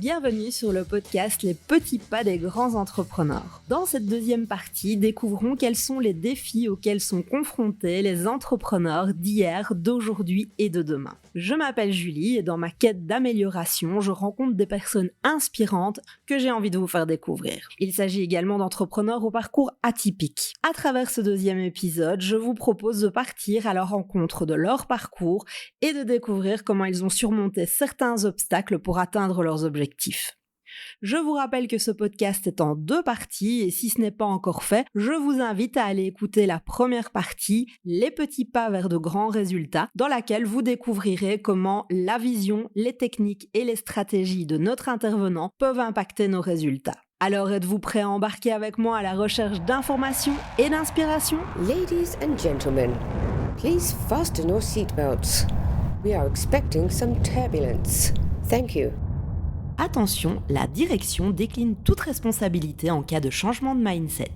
Bienvenue sur le podcast Les petits pas des grands entrepreneurs. Dans cette deuxième partie, découvrons quels sont les défis auxquels sont confrontés les entrepreneurs d'hier, d'aujourd'hui et de demain. Je m'appelle Julie et dans ma quête d'amélioration, je rencontre des personnes inspirantes que j'ai envie de vous faire découvrir. Il s'agit également d'entrepreneurs au parcours atypique. À travers ce deuxième épisode, je vous propose de partir à la rencontre de leur parcours et de découvrir comment ils ont surmonté certains obstacles pour atteindre leurs objectifs. Je vous rappelle que ce podcast est en 2 parties et si ce n'est pas encore fait, je vous invite à aller écouter la première partie, Les petits pas vers de grands résultats, dans laquelle vous découvrirez comment la vision, les techniques et les stratégies de notre intervenant peuvent impacter nos résultats. Alors êtes-vous prêts à embarquer avec moi à la recherche d'informations et d'inspiration ? Ladies and gentlemen, please fasten your seatbelts. We are expecting some turbulence. Thank you. Attention, la direction décline toute responsabilité en cas de changement de mindset.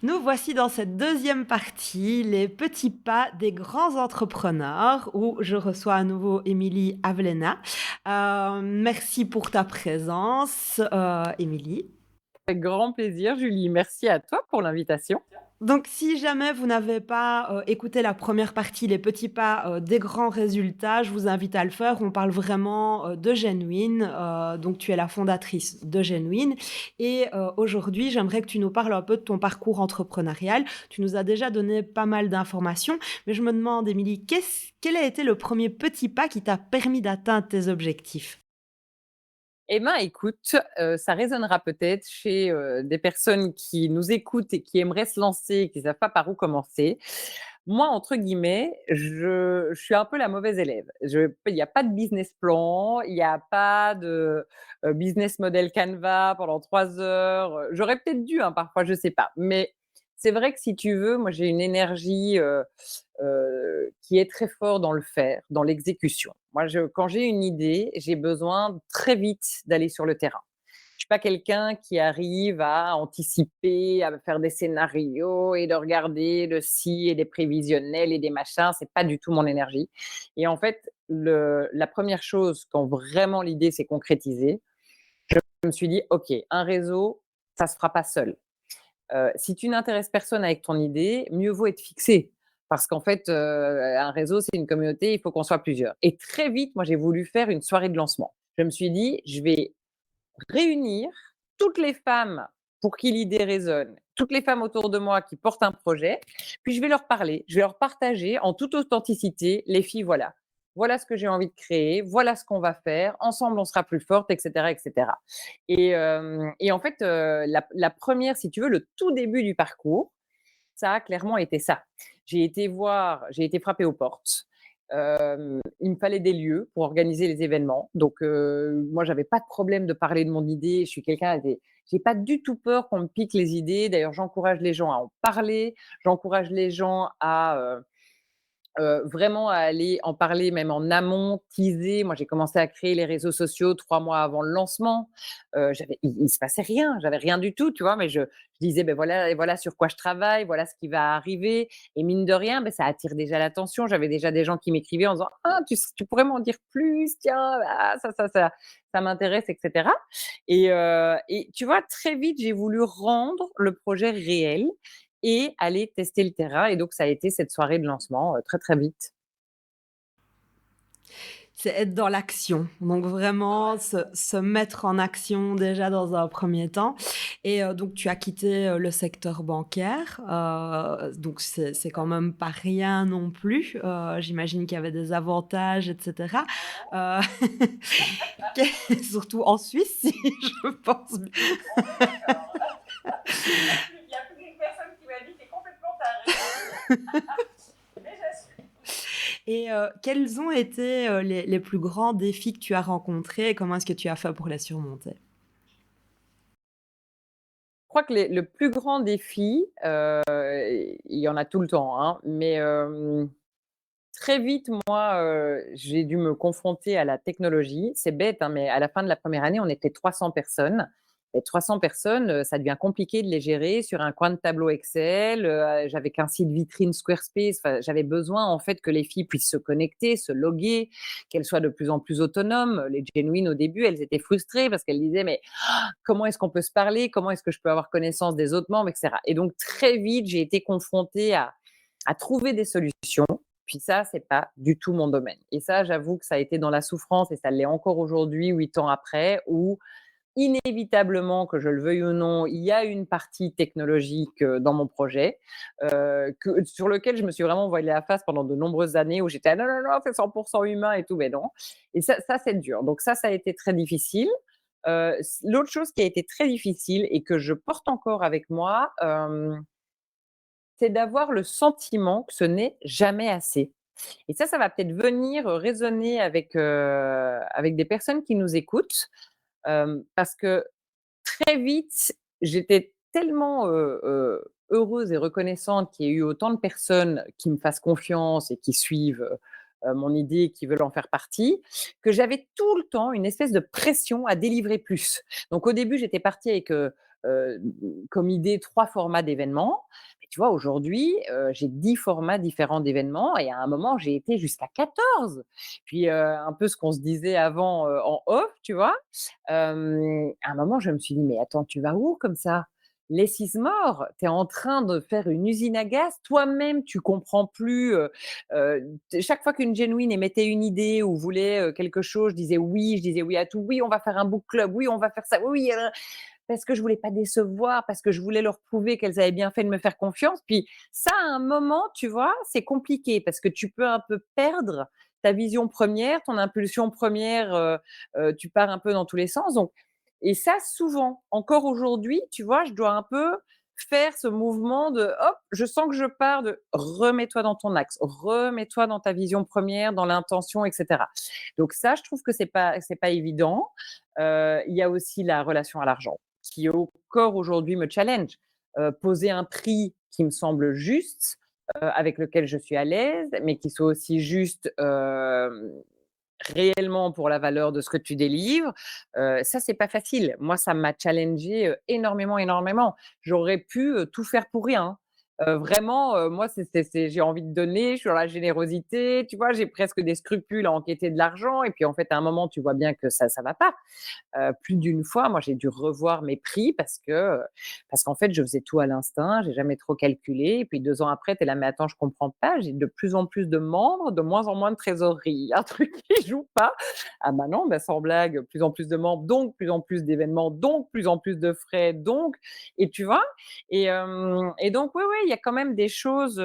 Nous voici dans cette deuxième partie, les petits pas des grands entrepreneurs, où je reçois à nouveau Émilie Avlena. Merci pour ta présence, Émilie. Avec grand plaisir, Julie. Merci à toi pour l'invitation. Donc, si jamais vous n'avez pas écouté la première partie, les petits pas des grands résultats, je vous invite à le faire. On parle vraiment de Genuine. Donc, tu es la fondatrice de Genuine. Et aujourd'hui, j'aimerais que tu nous parles un peu de ton parcours entrepreneurial. Tu nous as déjà donné pas mal d'informations. Mais je me demande, Émilie, quel a été le premier petit pas qui t'a permis d'atteindre tes objectifs ? Eh bien, écoute, ça résonnera peut-être chez des personnes qui nous écoutent et qui aimeraient se lancer et qui ne savent pas par où commencer. Moi, entre guillemets, je suis un peu la mauvaise élève. Il n'y a pas de business plan, il n'y a pas de business model Canva pendant 3 heures. J'aurais peut-être dû, hein, parfois, je ne sais pas. Mais c'est vrai que si tu veux, moi, j'ai une énergie qui est très fort dans le faire, dans l'exécution. Moi, quand j'ai une idée, j'ai besoin très vite d'aller sur le terrain. Je suis pas quelqu'un qui arrive à anticiper, à faire des scénarios et de regarder le si et des prévisionnels et des machins. C'est pas du tout mon énergie. Et en fait, la première chose, quand vraiment l'idée s'est concrétisée, je me suis dit, OK, un réseau, ça se fera pas seul. Si tu n'intéresses personne avec ton idée, mieux vaut être fixé. Parce qu'en fait, un réseau, c'est une communauté, il faut qu'on soit plusieurs. Et très vite, moi, j'ai voulu faire une soirée de lancement. Je me suis dit, je vais réunir toutes les femmes pour qui l'idée résonne, toutes les femmes autour de moi qui portent un projet, puis je vais leur parler, je vais leur partager en toute authenticité, les filles, voilà. Voilà ce que j'ai envie de créer, voilà ce qu'on va faire, ensemble on sera plus fortes, etc., etc. Et en fait, la première, si tu veux, le tout début du parcours, ça a clairement été ça. J'ai été frapper aux portes. Il me fallait des lieux pour organiser les événements. Donc, moi, j'avais pas de problème de parler de mon idée. Je suis quelqu'un, j'ai pas du tout peur qu'on me pique les idées. D'ailleurs, j'encourage les gens à en parler. J'encourage les gens à vraiment à aller en parler même en amont, teaser. Moi, j'ai commencé à créer les réseaux sociaux 3 mois avant le lancement. Il se passait rien, j'avais rien du tout, tu vois? Mais je disais: ben voilà sur quoi je travaille, voilà ce qui va arriver» et mine de rien, ça attire déjà l'attention. J'avais déjà des gens qui m'écrivaient en disant: «Ah, tu pourrais m'en dire plus? Tiens, ah, ça m'intéresse» et cetera et tu vois, très vite, j'ai voulu rendre le projet réel et aller tester le terrain et donc ça a été cette soirée de lancement, très, très vite. C'est être dans l'action, donc vraiment se mettre en action déjà dans un premier temps et donc tu as quitté, le secteur bancaire, donc c'est quand même pas rien non plus, j'imagine qu'il y avait des avantages et cetera, heu, surtout en Suisse si je pense b Il y a plus d'une personne qui m'a dit: «Tu es complètement tarée». Mais j'assume. et quels ont été, les plus grands défis que tu as rencontrés et comment est-ce que tu as fait pour les surmonter? Je crois que le plus grand défi, il y en a tout le temps, hein, mais très vite, moi, j'ai dû me confronter à la technologie. C'est bête, hein, mais à la fin de la première année, on était 300 personnes Et 300 personnes, ça devient compliqué de les gérer sur un coin de tableau Excel. J'avais qu'un site vitrine Squarespace. Enfin, j'avais besoin, en fait, que les filles puissent se connecter, se loguer, qu'elles soient de plus en plus autonomes. Les genuines, au début, elles étaient frustrées parce qu'elles disaient: «Mais comment est-ce qu'on peut se parler? Comment est-ce que je peux avoir connaissance des autres membres?» et cetera. Et donc très vite, j'ai été confrontée à trouver des solutions. Puis ça, c'est pas du tout mon domaine. Et ça, j'avoue que ça a été dans la souffrance et ça l'est encore aujourd'hui, 8 ans après, où inévitablement, que je le veuille ou non, il y a une partie technologique dans mon projet, sur lequel je me suis vraiment voilée la face pendant de nombreuses années où j'étais: «Ah non, non, non, c'est 100% humain et tout», mais non. Et ça c'est dur. Donc ça a été très difficile. L'autre chose qui a été très difficile et que je porte encore avec moi, c'est d'avoir le sentiment que ce n'est jamais assez. Et ça va peut-être venir résonner avec des personnes qui nous écoutent, parce que très vite, j'étais tellement, heureuse et reconnaissante qu'il y ait eu autant de personnes qui me fassent confiance et qui suivent, mon idée, qui veulent en faire partie, que j'avais tout le temps une espèce de pression à délivrer plus. Donc au début, j'étais partie avec, heu, comme idée 3 formats d'événements. Mais tu vois, aujourd'hui, j'ai 10 formats différents d'événements et à un moment, j'ai été jusqu'à 14. Puis, un peu ce qu'on se disait avant, en off, tu vois? À un moment, je me suis dit: «Mais attends, tu vas où comme ça? Less is more. Tu es en train de faire une usine à gaz. Toi-même, tu comprends plus, chaque fois qu'une genuine émettait une idée ou voulait, quelque chose, je disais oui à tout. Oui, on va faire un book club. Oui, on va faire ça. Oui, parce que je voulais pas décevoir, parce que je voulais leur prouver qu'elles avaient bien fait de me faire confiance. Puis ça, à un moment, tu vois, c'est compliqué parce que tu peux un peu perdre ta vision première, ton impulsion première, tu pars un peu dans tous les sens. Donc et ça, souvent, encore aujourd'hui, tu vois, je dois un peu faire ce mouvement de hop, je sens que je pars de remets-toi dans ton axe, remets-toi dans ta vision première, dans l'intention, et cetera. Donc ça, je trouve que c'est pas évident. Il y a aussi la relation à l'argent qui encore aujourd'hui me challenge. Poser un prix qui me semble juste, avec lequel je suis à l'aise, mais qui soit aussi juste réellement pour la valeur de ce que tu délivres, ça, c'est pas facile. Moi, ça m'a challengé énormément, énormément. J'aurais pu tout faire pour rien. Vraiment, moi, j'ai envie de donner, je suis dans la générosité, tu vois, j'ai presque des scrupules à enquêter de l'argent. Et puis, en fait, à un moment, tu vois bien que ça va pas. Plus d'une fois, moi, j'ai dû revoir mes prix parce qu'en fait, je faisais tout à l'instinct, j'ai jamais trop calculé. Et puis 2 ans après, tu es là: «Mais attends, je comprends pas, j'ai de plus en plus de membres, de moins en moins de trésorerie. Un truc qui joue pas». Ah bah non, bah sans blague, plus en plus de membres, donc plus en plus d'événements, donc plus en plus de frais, donc et tu vois? Et donc oui, oui, il y a quand même des choses,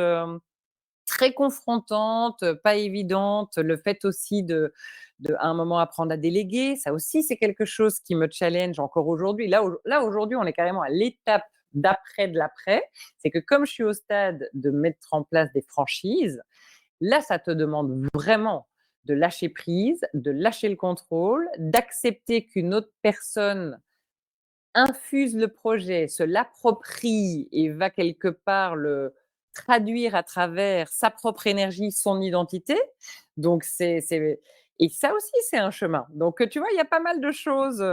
très confrontante, pas évidente. Le fait aussi à un moment apprendre à déléguer, ça aussi c'est quelque chose qui me challenge encore aujourd'hui. Là aujourd'hui, on est carrément à l'étape d'après de l'après. C'est que comme je suis au stade de mettre en place des franchises, là, ça te demande vraiment de lâcher prise, de lâcher le contrôle, d'accepter qu'une autre personne infuse le projet, se l'approprie et va quelque part le traduire à travers sa propre énergie, son identité. Donc et ça aussi, c'est un chemin. Donc, tu vois, il y a pas mal de choses,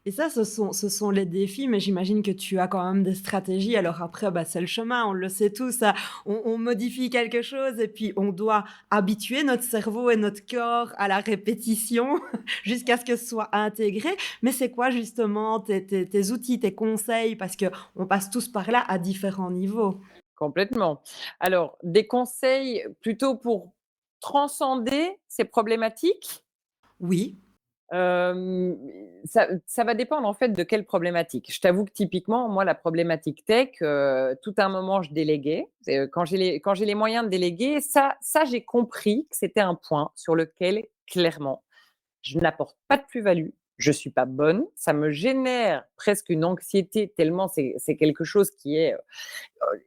Et ça, ce sont les défis, mais j'imagine que tu as quand même des stratégies. Alors après, bah, c'est le chemin, on le sait tous, ça. On modifie quelque chose et puis on doit habituer notre cerveau et notre corps à la répétition jusqu'à ce que ce soit intégré. Mais c'est quoi justement tes outils, tes conseils? Parce qu'on passe tous par là à différents niveaux. complètement. Alors, des conseils plutôt pour transcender ces problématiques? Oui, Hem, ça va dépendre en fait de quelle problématique. Je t'avoue que typiquement, moi, la problématique tech, tout un moment, je déléguais. Quand j'ai les moyens de déléguer, ça j'ai compris que c'était un point sur lequel clairement je n'apporte pas de plus-value, je suis pas bonne, ça me génère presque une anxiété tellement c'est quelque chose qui est,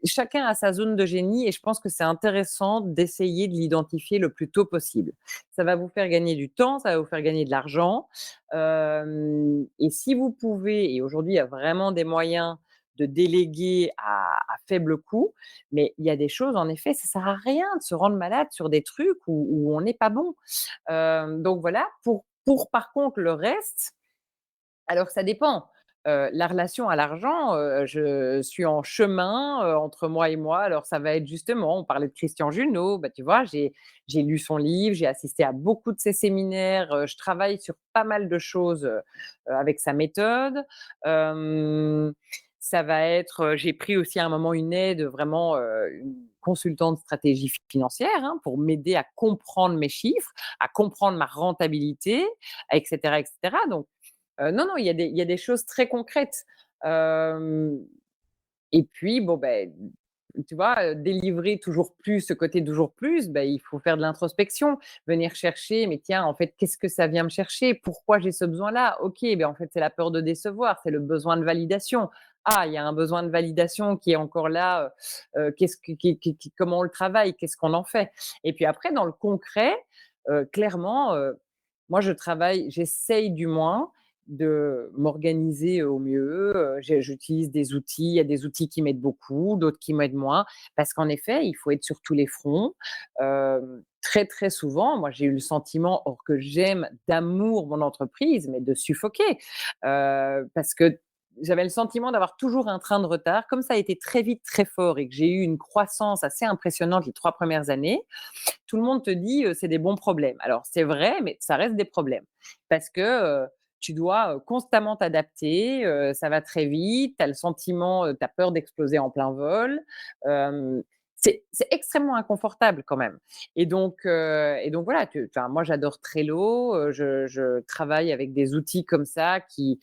chacun a sa zone de génie et je pense que c'est intéressant d'essayer de l'identifier le plus tôt possible. Ça va vous faire gagner du temps, ça va vous faire gagner de l'argent, et si vous pouvez et aujourd'hui, il y a vraiment des moyens de déléguer à faible coût, mais il y a des choses, en effet, ça sert à rien de se rendre malade sur des trucs où on n'est pas bon. Donc voilà, pour par contre le reste, Alors ça dépend. La relation à l'argent, je suis en chemin, entre moi et moi. Alors ça va être justement, on parlait de Christian Junod, bah, tu vois, j'ai lu son livre, j'ai assisté à beaucoup de ses séminaires, je travaille sur pas mal de choses, avec sa méthode. Hem, Ça va être, j'ai pris aussi à un moment une aide, vraiment, une consultante stratégie financière, hein, pour m'aider à comprendre mes chiffres, à comprendre ma rentabilité, et cetera. Donc non, non, il y a des choses très concrètes. Hem Et puis bon, beh, tu vois, délivrer toujours plus, ce côté toujours plus, bah, il faut faire de l'introspection, venir chercher, mais tiens, en fait, qu'est-ce que ça vient me chercher? Pourquoi j'ai ce besoin-là? OK, ben, en fait, c'est la peur de décevoir, c'est le besoin de validation. Ah, il y a un besoin de validation qui est encore là, qu'est-ce que qui comment on le travaille? Qu'est-ce qu'on en fait? Et puis après dans le concret, clairement, moi je travaille j'essaye du moins de m'organiser au mieux, j'utilise des outils, il y a des outils qui m'aident beaucoup, d'autres qui m'aident moins. Parce qu'en effet, il faut être sur tous les fronts. Très, très souvent, moi j'ai eu le sentiment, or que j'aime d'amour mon entreprise, mais de suffoquer. Parce que j'avais le sentiment d'avoir toujours un train de retard. Comme ça a été très vite, très fort et que j'ai eu une croissance assez impressionnante les 3 premières années, tout le monde te dit, c'est des bons problèmes. Alors c'est vrai, mais ça reste des problèmes parce que, tu dois, constamment t'adapter, ça va très vite, tu as le sentiment, tu as peur d'exploser en plein vol. Hem, c'est extrêmement inconfortable quand même et donc voilà, tu enfin moi j'adore Trello, je travaille avec des outils comme ça qui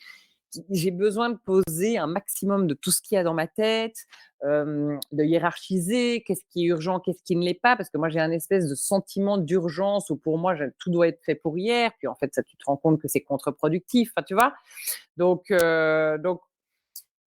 j'ai besoin de poser un maximum de tout ce qu'il y a dans ma tête, de hiérarchiser, qu'est-ce qui est urgent, qu'est-ce qui ne l'est pas, parce que moi j'ai un espèce de sentiment d'urgence où pour moi tout doit être fait pour hier, puis en fait ça tu te rends compte que c'est contre-productif, enfin, tu vois? Donc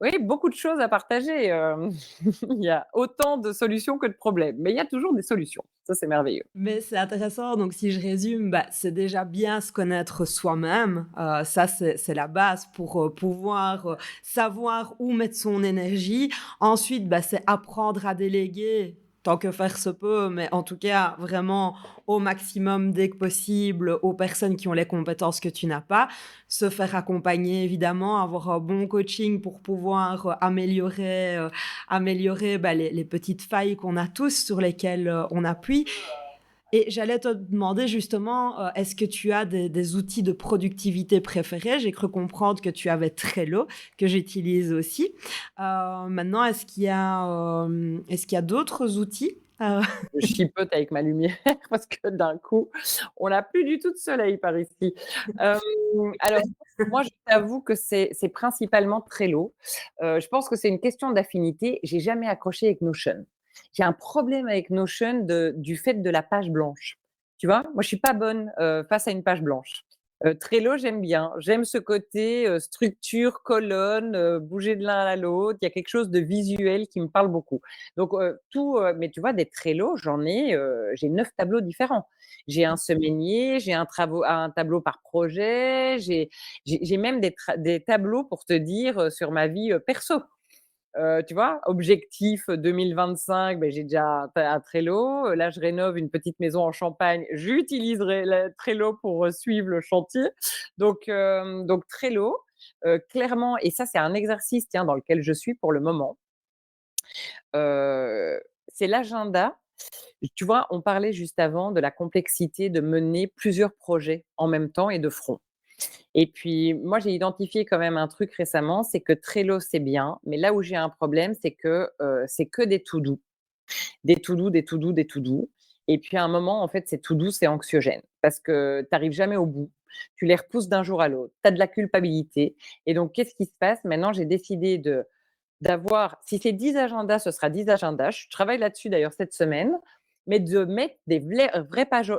oui, beaucoup de choses à partager, il y a autant de solutions que de problèmes, mais il y a toujours des solutions, ça c'est merveilleux. Mais c'est intéressant, donc si je résume, bah, c'est déjà bien se connaître soi-même, ça c'est la base pour, pouvoir, savoir où mettre son énergie. Ensuite, bah, c'est apprendre à déléguer tant que faire se peut, mais en tout cas vraiment au maximum dès que possible aux personnes qui ont les compétences que tu n'as pas. Se faire accompagner évidemment, avoir un bon coaching pour pouvoir, améliorer, bah, les petites failles qu'on a tous sur lesquelles, on appuie. Et j'allais te demander justement, est-ce que tu as des outils de productivité préférés? J'ai cru comprendre que tu avais Trello, que j'utilise aussi. Maintenant, est-ce qu'il y a d'autres outils? Je chipote avec ma lumière parce que d'un coup, on n'a plus du tout de soleil par ici. Hem, alors moi, je t'avoue que c'est principalement Trello. Je pense que c'est une question d'affinité. J'ai jamais accroché avec Notion. J'ai un problème avec Notion du fait de la page blanche. Tu vois? Moi, je suis pas bonne, face à une page blanche. Trello, j'aime bien. J'aime ce côté, structure, colonne, bouger de l'un à l'autre. Il y a quelque chose de visuel qui me parle beaucoup. Donc, mais tu vois, des Trello, j'ai 9 tableaux différents. J'ai un semainier, j'ai un tableau par projet, j'ai même des tableaux pour te dire, sur ma vie, perso. Tu vois? Objectif 2025, beh, j'ai déjà un Trello. Là, je rénove une petite maison en Champagne, j'utiliserai le Trello pour, suivre le chantier. Donc Trello, clairement et ça, c'est un exercice, tiens, dans lequel je suis pour le moment, c'est l'agenda. Tu vois, on parlait juste avant de la complexité de mener plusieurs projets en même temps et de front. Et puis, moi, j'ai identifié quand même un truc récemment, c'est que Trello, c'est bien, mais là où j'ai un problème, c'est que des to do. Des to do, des to do, des to do. Et puis, à un moment, en fait, ces to do, c'est anxiogène parce que tu arrives jamais au bout. Tu les repousses d'un jour à l'autre. Tu as de la culpabilité. Et donc, qu'est-ce qui se passe? Maintenant, j'ai décidé d'avoir, si c'est 10 agendas, ce sera 10 agendas. Je travaille là-dessus d'ailleurs cette semaine, mais de mettre des vraies pages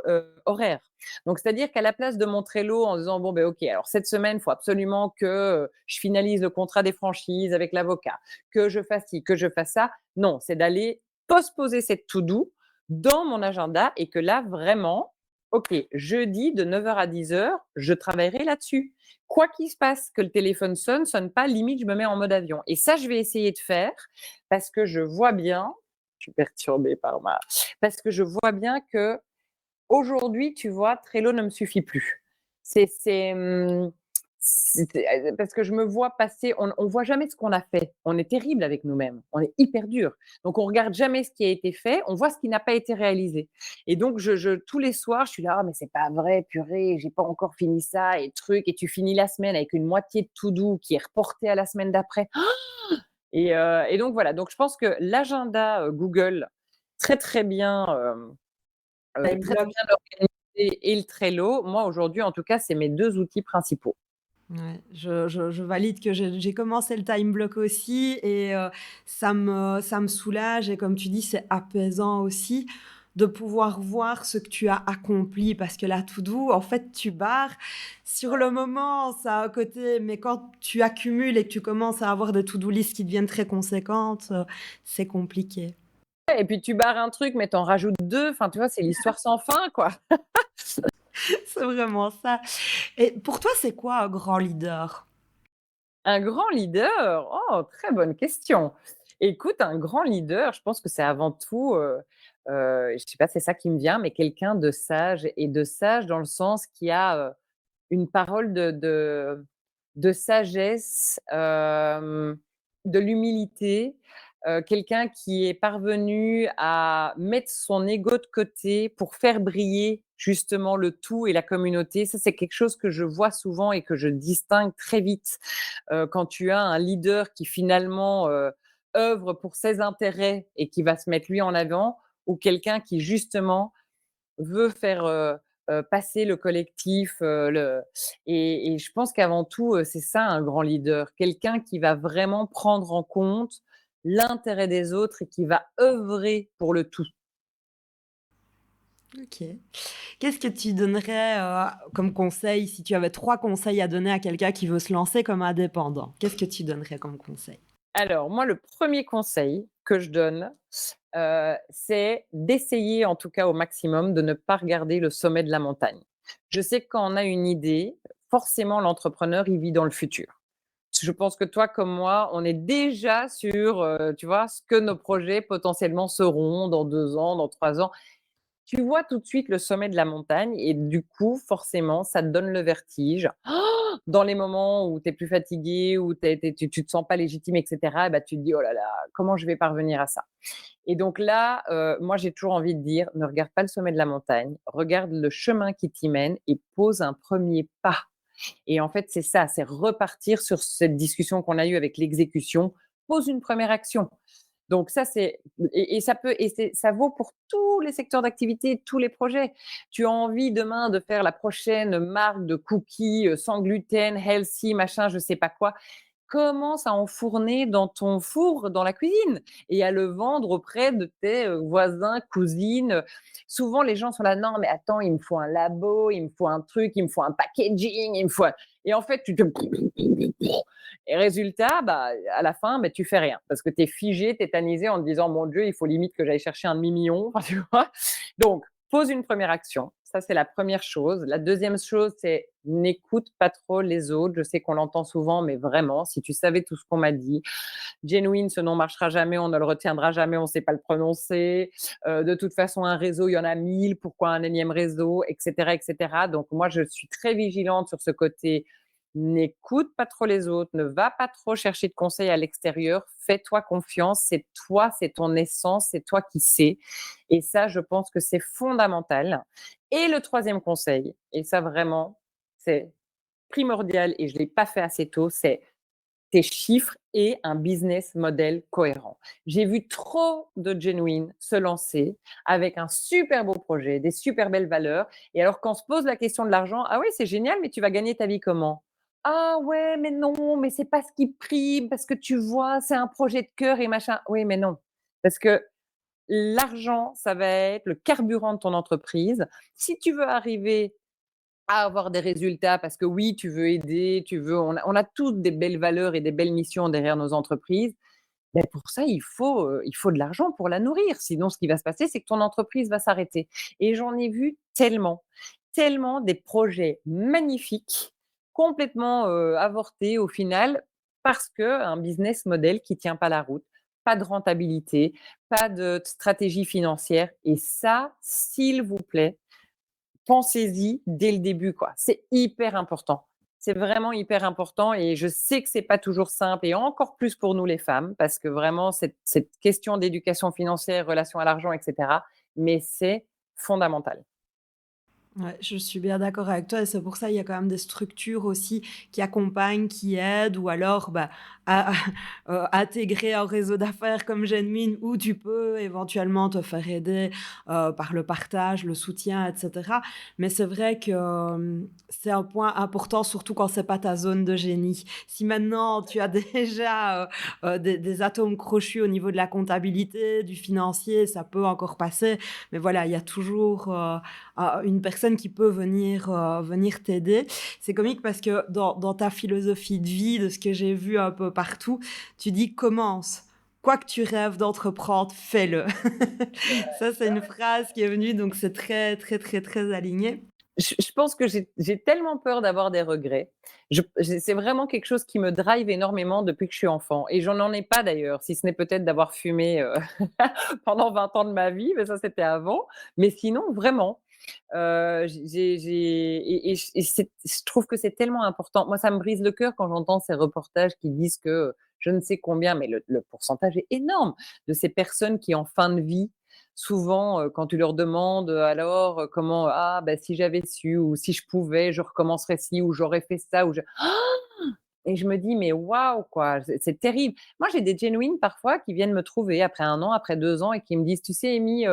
horaires. Donc, c'est-à-dire qu'à la place de mon Trello en disant, bon, ben, OK, alors cette semaine, il faut absolument que je finalise le contrat des franchises avec l'avocat, que je fasse ci, que je fasse ça. Non, c'est d'aller postposer cette to-do dans mon agenda et que là, vraiment, OK, jeudi de 9 heures à 10 heures, je travaillerai là-dessus. Quoi qu'il se passe, que le téléphone sonne pas, limite, je me mets en mode avion. Et ça, je vais essayer de faire parce que je vois bien, je suis perturbée parce que je vois bien que aujourd'hui, tu vois, Trello ne me suffit plus. C'est, mmh, Parce que je me vois passer, on voit jamais ce qu'on a fait. On est terrible avec nous-mêmes, on est hyper dur. Donc on regarde jamais ce qui a été fait, on voit ce qui n'a pas été réalisé. Et donc tous les soirs, je suis là: «Ah mais c'est pas vrai, purée, j'ai pas encore fini ça et truc», et tu finis la semaine avec une moitié de to do qui est reportée à la semaine d'après. Et donc voilà, donc je pense que l'agenda, Google, très, très bien, Time très, très block. bien organisé, et le Trello, moi aujourd'hui en tout cas, c'est mes 2 outils principaux. Ouais, je valide que j'ai commencé le time block aussi et ça me soulage et comme tu dis, c'est apaisant aussi de pouvoir voir ce que tu as accompli parce que la to do, en fait, tu barres. Sur le moment, ça a un côté, mais quand tu accumules et que tu commences à avoir des to do list qui deviennent très conséquentes, c'est compliqué. Ouais, et puis tu barres un truc, mais tu en rajoutes 2, enfin tu vois, c'est l'histoire sans fin, quoi. C'est vraiment ça. Et pour toi, c'est quoi un grand leader? Un grand leader? Oh, très bonne question. Écoute, un grand leader, je pense que c'est avant tout, je sais pas, c'est ça qui me vient, mais quelqu'un de sage dans le sens qui a, une parole de sagesse, de l'humilité, quelqu'un qui est parvenu à mettre son ego de côté pour faire briller justement le tout et la communauté. Ça, c'est quelque chose que je vois souvent et que je distingue très vite, quand tu as un leader qui finalement, œuvre pour ses intérêts et qui va se mettre lui en avant, ou quelqu'un qui justement veut faire, passer le collectif, et je pense qu'avant tout, c'est ça un grand leader. Quelqu'un qui va vraiment prendre en compte l'intérêt des autres et qui va œuvrer pour le tout. OK. Qu'est-ce que tu donnerais, comme conseil si tu avais 3 conseils à donner à quelqu'un qui veut se lancer comme indépendant? Qu'est-ce que tu donnerais comme conseil? Alors moi, le premier conseil que je donne, c'est d'essayer en tout cas au maximum de ne pas regarder le sommet de la montagne. Je sais que quand on a une idée, forcément l'entrepreneur, il vit dans le futur. Je pense que toi comme moi, on est déjà sur, tu vois, ce que nos projets potentiellement seront dans 2 ans, dans 3 ans. Tu vois tout de suite le sommet de la montagne et du coup, forcément, ça te donne le vertige. Dans les moments où tu es plus fatigué, où tu te sens pas légitime et cetera, et bah, tu te dis: «Oh là là, comment je vais parvenir à ça?» Et donc là, moi, j'ai toujours envie de dire: «Ne regarde pas le sommet de la montagne, regarde le chemin qui t'y mène et pose un premier pas». Et en fait, c'est ça, c'est repartir sur cette discussion qu'on a eue avec l'exécution. Pose une première action. Donc ça, et ça peut, et ça vaut pour tous les secteurs d'activité, tous les projets. Tu as envie demain de faire la prochaine marque de cookies sans gluten, healthy, machin, je sais pas quoi. Commence à enfourner dans ton four, dans la cuisine, et à le vendre auprès de tes voisins, cousines. Souvent, les gens sont là: non, mais attends, il me faut un labo, il me faut un truc, il me faut un packaging, il me faut. Et en fait, tu te. Et résultat, bah, à la fin, bah, tu fais rien parce que tu es figé, tétanisé en te disant: mon Dieu, il faut limite que j'aille chercher un demi-million. Enfin, tu vois. Donc, pose une première action. Ça, c'est la première chose. La deuxième chose, c'est n'écoute pas trop les autres. Je sais qu'on l'entend souvent, mais vraiment, si tu savais tout ce qu'on m'a dit, Genuine, ce nom marchera jamais, on ne le retiendra jamais, on ne sait pas le prononcer. De toute façon, un réseau, il y en a 1000, pourquoi un énième réseau, etc., etc. Donc, moi, je suis très vigilante sur ce côté. N'écoute pas trop les autres, ne va pas trop chercher de conseils à l'extérieur, fais-toi confiance, c'est toi, c'est ton essence, c'est toi qui sais. Et ça, je pense que c'est fondamental. Et le troisième conseil, et ça vraiment, c'est primordial et je ne l'ai pas fait assez tôt, c'est tes chiffres et un business model cohérent. J'ai vu trop de genuine se lancer avec un super beau projet, des super belles valeurs. Et alors, quand on se pose la question de l'argent, ah oui, c'est génial, mais tu vas gagner ta vie comment? Ah ouais, mais non, mais c'est pas ce qui prime parce que tu vois, c'est un projet de cœur et machin. Oui, mais non. Parce que l'argent, ça va être le carburant de ton entreprise. Si tu veux arriver à avoir des résultats parce que oui, tu veux aider, on a toutes des belles valeurs et des belles missions derrière nos entreprises. Mais pour ça, il faut de l'argent pour la nourrir. Sinon, ce qui va se passer, c'est que ton entreprise va s'arrêter. Et j'en ai vu tellement, tellement des projets magnifiques, complètement avortés au final, parce qu'un business model qui tient pas la route, pas de rentabilité, pas de stratégie financière. Et ça, s'il vous plaît, pensez-y dès le début, quoi. C'est hyper important. c'est vraiment hyper important et je sais que c'est pas toujours simple et encore plus pour nous les femmes parce que vraiment cette question d'éducation financière, relation à l'argent et cetera, mais c'est fondamental. Ouais, je suis bien d'accord avec toi et c'est pour ça il y a quand même des structures aussi qui accompagnent, qui aident ou alors, bah, à intégrer un réseau d'affaires comme Genmin où tu peux éventuellement te faire aider, par le partage, le soutien et cetera. Mais c'est vrai que, c'est un point important surtout quand c'est pas ta zone de génie. Si maintenant tu as déjà, des atomes crochus au niveau de la comptabilité, du financier, ça peut encore passer. Mais voilà, il y a toujours, une personne qui peut venir t'aider. C'est comique parce que dans ta philosophie de vie, de ce que j'ai vu un peu partout, tu dis: «Commence. Quoi que tu rêves d'entreprendre, fais-le». Ça, c'est une phrase qui est venue, donc c'est très, très, très, très aligné. Je pense que j'ai tellement peur d'avoir des regrets. C'est vraiment quelque chose qui me drive énormément depuis que je suis enfant et j'en en ai pas d'ailleurs, si ce n'est peut-être d'avoir fumé, pendant 20 ans de ma vie, mais ça, c'était avant. Mais sinon, vraiment, je trouve que c'est tellement important. Moi, ça me brise le cœur quand j'entends ces reportages qui disent que je ne sais combien, mais le pourcentage est énorme de ces personnes qui, en fin de vie, souvent, quand tu leur demandes, alors, comment: «Ah, bah, si j'avais su» ou «Si je pouvais, je recommencerais ci» ou «J'aurais fait ça» ou je et je me dis: «Mais waouh, quoi, c'est terrible». Moi, j'ai des genuines parfois qui viennent me trouver après 1 an, après 2 ans et qui me disent: «Tu sais, Amy,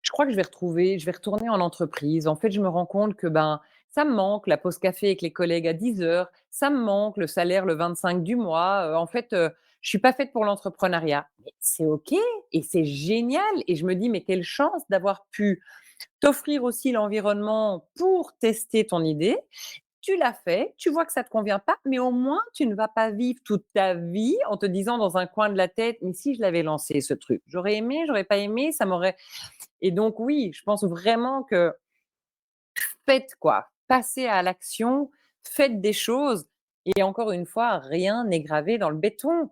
je crois que je vais retourner en entreprise. En fait, je me rends compte que, ben, ça me manque la pause café avec les collègues à 10 heures, ça me manque le salaire le 25 du mois, en fait, je suis pas faite pour l'entrepreneuriat». Mais c'est OK et c'est génial et je me dis: «Mais quelle chance d'avoir pu t'offrir aussi l'environnement pour tester ton idée. Tu l'as fait, tu vois que ça te convient pas, mais au moins tu ne vas pas vivre toute ta vie en te disant dans un coin de la tête: "Mais si je l'avais lancé ce truc, j'aurais aimé, j'aurais pas aimé, ça m'aurait"». Et donc oui, je pense vraiment que faites quoi, passez à l'action, faites des choses et encore une fois, rien n'est gravé dans le béton.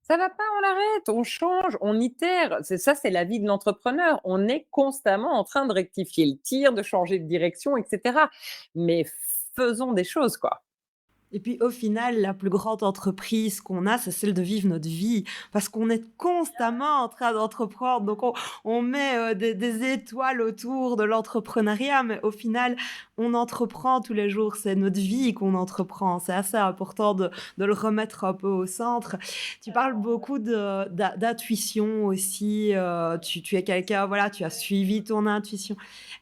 Ça va pas, on l'arrête, on change, on itère. C'est ça, c'est la vie de l'entrepreneur. On est constamment en train de rectifier le tir, de changer de direction, et cetera. Mais faisons des choses, quoi. Et puis au final, la plus grande entreprise qu'on a, c'est celle de vivre notre vie, parce qu'on est constamment en train d'entreprendre. Donc on met, des étoiles autour de l'entrepreneuriat, mais au final, on entreprend tous les jours. C'est notre vie qu'on entreprend. C'est assez important de le remettre un peu au centre. Tu parles beaucoup d'intuition aussi, tu es quelqu'un, voilà, tu as suivi ton intuition.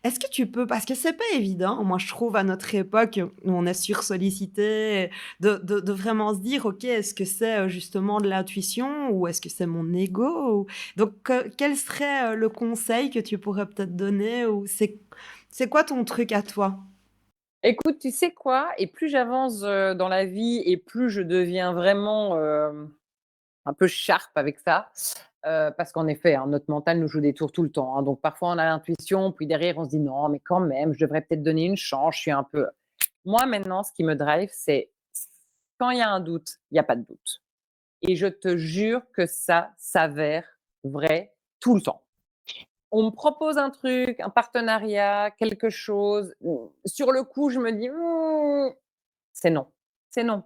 Est-ce que tu peux, parce que c'est pas évident, moi je trouve à notre époque où on est sursollicité, de vraiment se dire: «OK, est-ce que c'est, justement de l'intuition ou est-ce que c'est mon ego?» ou donc quel serait, le conseil que tu pourrais peut-être donner ou c'est quoi ton truc à toi? Écoute, tu sais quoi? Et plus j'avance, dans la vie et plus je deviens vraiment, un peu sharp avec ça, parce qu'en effet, hein, notre mental nous joue des tours tout le temps, hein. Donc parfois on a l'intuition, puis derrière on se dit: «Non, mais quand même, je devrais peut-être donner une chance, je suis un peu». Moi maintenant, ce qui me drive, c'est quand il y a un doute, il y a pas de doute et je te jure que ça s'avère vrai tout le temps. On me propose un truc, un partenariat, quelque chose, sur le coup, je me dis: c'est non, c'est non».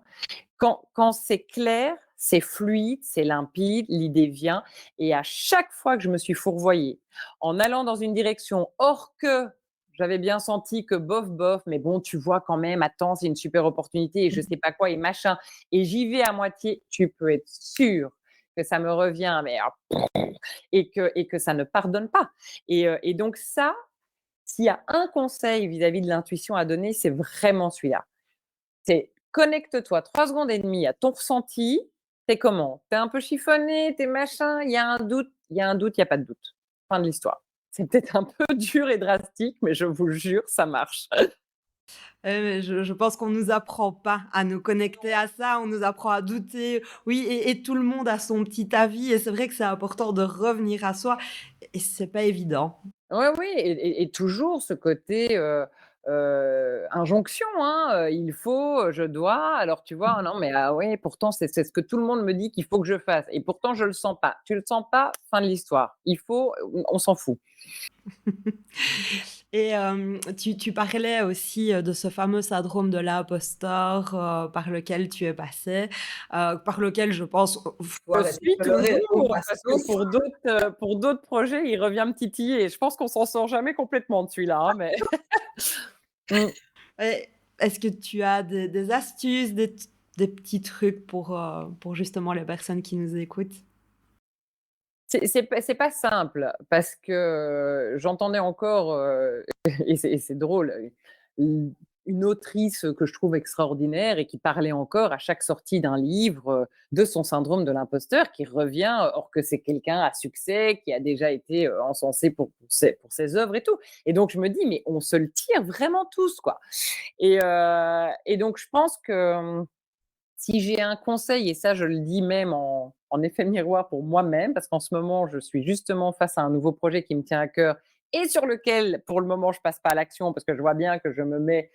Quand c'est clair, c'est fluide, c'est limpide, l'idée vient et à chaque fois que je me suis fourvoyée en allant dans une direction, or que j'avais bien senti que bof, bof, mais bon, tu vois quand même, attends, c'est une super opportunité et je sais pas quoi et machin et j'y vais à moitié, tu peux être sûr que ça me revient, mais et que ça ne pardonne pas et donc ça, s'il y a un conseil vis-à-vis de l'intuition à donner, c'est vraiment celui-là. C'est connecte-toi 3 secondes et demie à ton ressenti. Tu comment? Tu un peu chiffonné, tu machin, il y a un doute, il y a un doute, il y a pas de doute. Fin de l'histoire. C'est peut-être un peu dur et drastique, mais je vous jure, ça marche. Mais je pense qu'on nous apprend pas à nous connecter à ça, on nous apprend à douter. Oui et tout le monde a son petit avis et c'est vrai que c'est important de revenir à soi et c'est pas évident. Oui, oui et toujours ce côté, injonction, hein, il faut, je dois. Alors tu vois, non, mais ah ouais, pourtant c'est ce que tout le monde me dit qu'il faut que je fasse, et pourtant je le sens pas. Tu le sens pas, fin de l'histoire. Il faut, on s'en fout. Et tu parlais aussi, de ce fameux syndrome de l'imposteur, par lequel tu es passé, par lequel je pense, faut Je arrêter suis de pleurer, on toujours, passe parce que tous. pour d'autres projets, il revient me titiller, et je pense qu'on s'en sort jamais complètement de celui-là, hein, mais mmh. Et est-ce que tu as des astuces, des petits trucs pour justement les personnes qui nous écoutent? C'est pas simple parce que, j'entendais encore, et c'est drôle, u une autrice que je trouve extraordinaire et qui parlait encore à chaque sortie d'un livre, de son syndrome de l'imposteur qui revient, or que c'est quelqu'un à succès, qui a déjà été, encensé pour ses œuvres et tout, et donc je me dis: «Mais on se le tire vraiment tous, quoi», et donc je pense que, si j'ai un conseil, et ça je le dis même en effet miroir pour moi-même, parce qu'en ce moment je suis justement face à un nouveau projet qui me tient à cœur et sur lequel pour le moment je passe pas à l'action parce que je vois bien que je me mets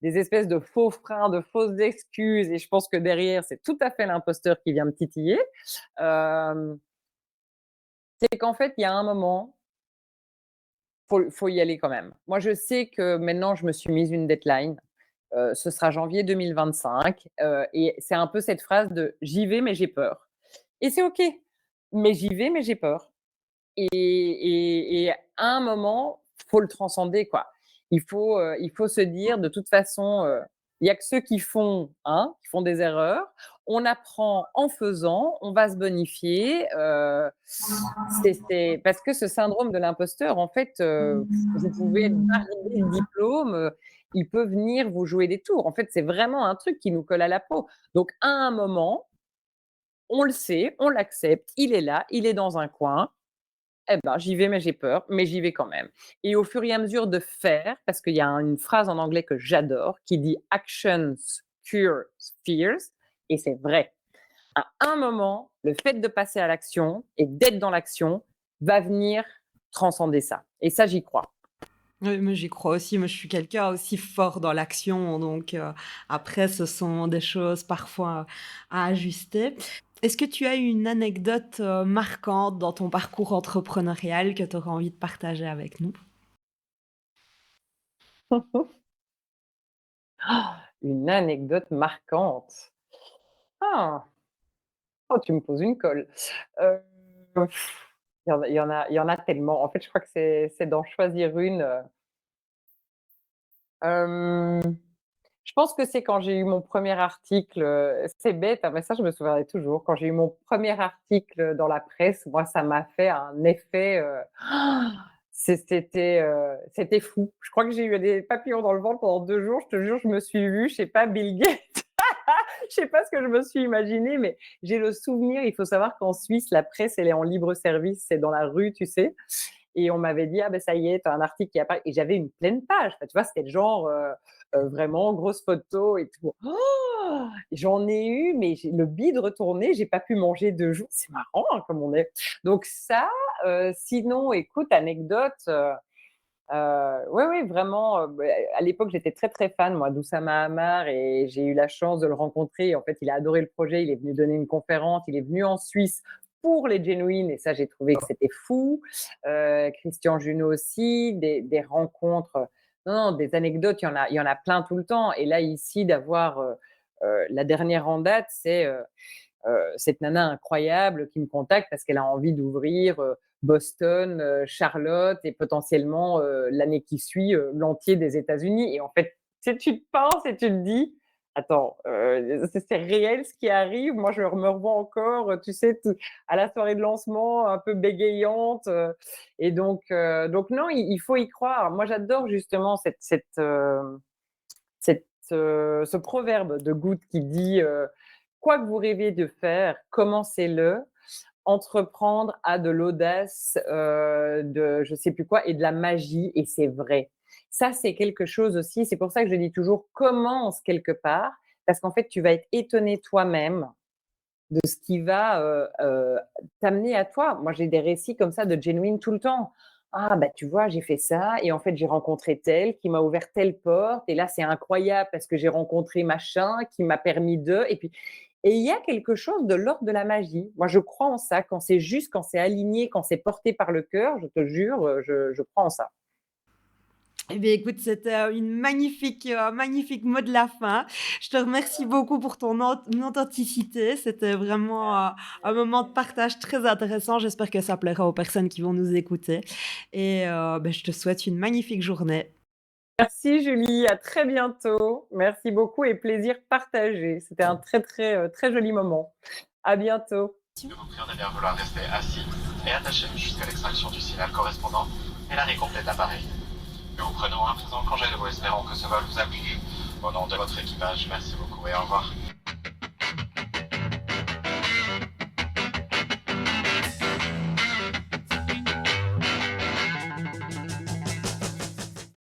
des espèces de faux freins, de fausses excuses, et je pense que derrière c'est tout à fait l'imposteur qui vient me titiller. Euh, c'est qu'en fait il y a un moment, faut y aller quand même. Moi je sais que maintenant je me suis mise une deadline. Ce sera janvier 2025, et c'est un peu cette phrase de: «J'y vais, mais j'ai peur», et c'est OK, mais j'y vais, mais j'ai peur, et à un moment, faut le transcender, quoi. Il faut se dire: «De toute façon, il y a que ceux qui font, hein, qui font des erreurs. On apprend en faisant, on va se bonifier», c'est parce que ce syndrome de l'imposteur, en fait, vous pouvez être bardé de diplômes, il peut venir vous jouer des tours. En fait, c'est vraiment un truc qui nous colle à la peau. Donc à un moment, on le sait, on l'accepte, il est là, il est dans un coin. Eh ben, j'y vais, mais j'ai peur, mais j'y vais quand même. Et au fur et à mesure de faire, parce qu'il y a une phrase en anglais que j'adore qui dit «Actions cure fears», et c'est vrai. À un moment, le fait de passer à l'action et d'être dans l'action va venir transcender ça. Et ça, j'y crois. Oui, mais j'y crois aussi. Moi, je suis quelqu'un aussi fort dans l'action, donc après, ce sont des choses parfois à ajuster. Est-ce que tu as une anecdote, marquante dans ton parcours entrepreneurial que tu aurais envie de partager avec nous? Une anecdote marquante. Ah! Oh, tu me poses une colle. Heu, il y en a tellement. En fait, je crois que c'est d'en choisir une. Hem, je pense que c'est quand j'ai eu mon premier article, c'est bête, hein, mais ça, je me souviendrai toujours. Quand j'ai eu mon premier article dans la presse, moi, ça m'a fait un effet, c'était fou. Je crois que j'ai eu des papillons dans le ventre pendant 2 jours. Je te jure, je me suis vue, je sais pas, Bill Gates. Je sais pas ce que je me suis imaginé, mais j'ai le souvenir. Il faut savoir qu'en Suisse, la presse, elle est en libre service, c'est dans la rue, tu sais. Et on m'avait dit: «Ah ben ça y est, tu as un article qui apparaît», et j'avais une pleine page. Enfin, tu vois, c'était le genre, vraiment grosse photo et tout. Oh! J'en ai eu, mais j'ai le bide retourné, j'ai pas pu manger 2 jours. C'est marrant, hein, comme on est. Donc ça, sinon écoute, anecdote, ouais, ouais, vraiment, à l'époque, j'étais très, très fan, moi, d'Oussama Hamar, et j'ai eu la chance de le rencontrer. En fait, il a adoré le projet, il est venu donner une conférence, il est venu en Suisse pour les Genuine, et ça, j'ai trouvé que c'était fou. Christian Junot aussi, des rencontres, non, non, des anecdotes, il y en a plein tout le temps, et là, ici, d'avoir, la dernière en date, c'est, cette nana incroyable qui me contacte parce qu'elle a envie d'ouvrir Boston, Charlotte et potentiellement l'année qui suit l'entier des États-Unis. Et en fait, tu te penses et tu te dis, attends, c'est réel ce qui arrive. Moi, je me revois encore, tu sais, à la soirée de lancement, un peu bégayante. Et donc non, il faut y croire. Moi, j'adore justement ce proverbe de Good qui dit quoi que vous rêviez de faire, commencez-le. Entreprendre a de l'audace, de je sais plus quoi, et de la magie, et c'est vrai. Ça, c'est quelque chose aussi, c'est pour ça que je dis toujours: «Commence quelque part», parce qu'en fait, tu vas être étonné toi-même de ce qui va, t'amener à toi. Moi, j'ai des récits comme ça de genuine tout le temps. Ah bah, tu vois, j'ai fait ça et en fait, j'ai rencontré tel qui m'a ouvert telle porte et là, c'est incroyable parce que j'ai rencontré machin qui m'a permis de et il y a quelque chose de l'ordre de la magie. Moi, je crois en ça quand c'est juste, quand c'est aligné, quand c'est porté par le cœur, je te jure, je crois en ça. Eh bien, écoute, c'était, une magnifique, magnifique mot de la fin. Je te remercie beaucoup pour ton authenticité. C'était vraiment, un moment de partage très intéressant. J'espère que ça plaira aux personnes qui vont nous écouter et je te souhaite une magnifique journée. Merci Julie, à très bientôt. Merci beaucoup et plaisir partagé. C'était un très joli moment. À bientôt. Nous vous prions de bien vouloir rester assis et attaché jusqu'à l'extraction du signal correspondant et l'arrêt complet de l'appareil. Nous vous prenons à présent congé de vous, espérons que ce vol vous a plu. Au nom de votre équipage, merci beaucoup et au revoir.